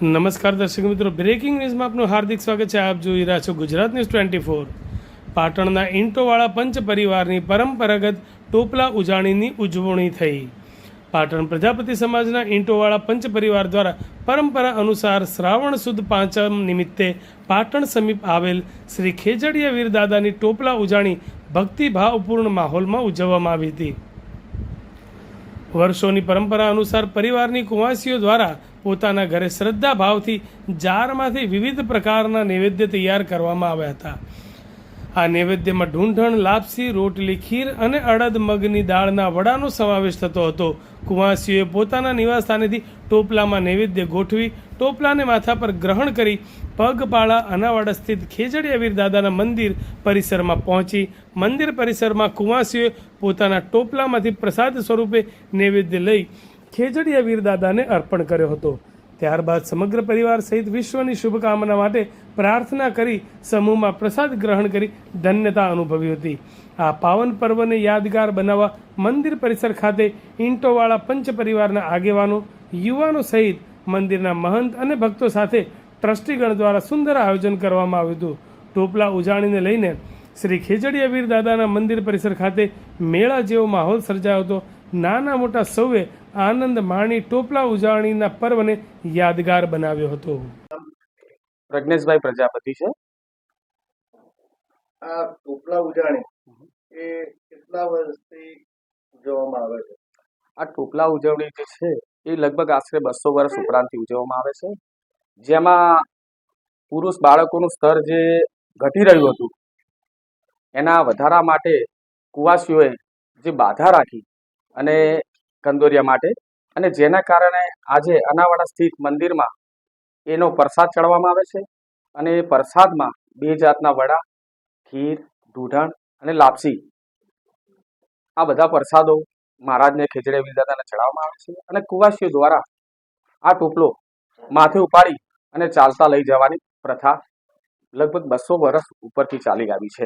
નમસ્કાર દર્શક મિત્રો, બ્રેકિંગ ન્યૂઝમાં આપનું હાર્દિક સ્વાગત છે. આપ જોઈ રહ્યા છો ગુજરાત ન્યૂઝ 24. પાટણના ઈંટોવાળા પંચ પરિવારની પરંપરાગત ટોપલા ઉજાણીની ઉજવણી થઈ. પાટણ પ્રજાપતિ સમાજના ઈંટોવાળા પંચ પરિવાર દ્વારા પરંપરા અનુસાર શ્રાવણ સુદ પાંચમ નિમિત્તે પાટણ સમીપ આવેલ શ્રી ખેજડીયા વીર દાદાની ટોપલા ઉજાણી ભક્તિભાવપૂર્ણ માહોલમાં ઉજવવામાં આવી હતી. વર્ષોની પરંપરા અનુસાર પરિવારની કુંવાસીઓ દ્વારા પોતાના ઘરે શ્રદ્ધા ભાવથી જારમાંથી વિવિધ પ્રકારના નૈવેદ્ય તૈયાર કરવામાં આવ્યા હતા. આ નૈવેદ્યમાં ઢૂંઢણ, લાપસી, રોટલી, ખીર અને અડદ મગની દાળના વડાનો સમાવેશ થતો હતો. કુંવાસીઓએ પોતાના નિવાસસ્થાનેથી ટોપલામાં નૈવેદ્ય ગોઠવી ટોપલાને માથા પર ગ્રહણ કરી પગપાળા અનાવાડા સ્થિત ખેજડીયા વીર દાદાના મંદિર પરિસરમાં પહોંચી મંદિર પરિસરમાં કુંવાસીઓએ પોતાના ટોપલામાંથી પ્રસાદ સ્વરૂપે નૈવેદ્ય લઈ ખેજડીયા વીર દાદાને અર્પણ કર્યો હતો. ત્યારબાદ સમગ્ર પરિવાર સહિત વિશ્વની શુભકામના માટે પ્રાર્થના કરી સમૂહમાં પ્રસાદ ગ્રહણ કરી ધન્યતા અનુભવી હતી. આ પાવન પર્વને યાદગાર બનાવવા મંદિર પરિસર ખાતે ઈંટોવાળા પંચ પરિવારના આગેવાનો, યુવાનો સહિત મંદિરના મહંત અને ભક્તો સાથે ટ્રસ્ટીગણ દ્વારા સુંદર આયોજન કરવામાં આવ્યું હતું. ટોપલા ઉજાણીને લઈને શ્રી ખેજડીયા વીર દાદાના મંદિર પરિસર ખાતે મેળા જેવો માહોલ સર્જાયો હતો. નાના મોટા સૌએ આનંદ માણી ટોપલા ઉજાણીના પર્વને યાદગાર બનાવ્યો હતો. પ્રજ્ઞેશભાઈ પ્રજાપતિ છે. આ ટોપલા ઉજાણી એ કેટલા વર્ષથી ઉજવવામાં આવે છે? આ ટોપલા ઉજવણી જે છે એ લગભગ આશરે 200 વર્ષ ઉપરાંતથી ઉજવવામાં આવે છે, જેમાં પુરુષ બાળકોનું સ્તર જે ઘટી રહ્યું હતું એના વધારા માટે કુવાસીઓએ જે બાધા રાખી અને કંદોરિયા માટે, અને જેના કારણે આજે અનાવાડા સ્થિત મંદિરમાં એનો પ્રસાદ ચડવામાં આવે છે. અને એ પ્રસાદમાં 2 જાતના વડા, ખીર, ઢૂંઢણ અને લાપસી, આ બધા પ્રસાદો મહારાજને ખેજડીયા વીર દાદાને ચડાવવામાં આવે છે. અને કુવાસીઓ દ્વારા આ ટોપલો માથે ઉપાડી અને ચાલતા લઈ જવાની પ્રથા લગભગ 200 વર્ષ ઉપરથી ચાલી આવી છે.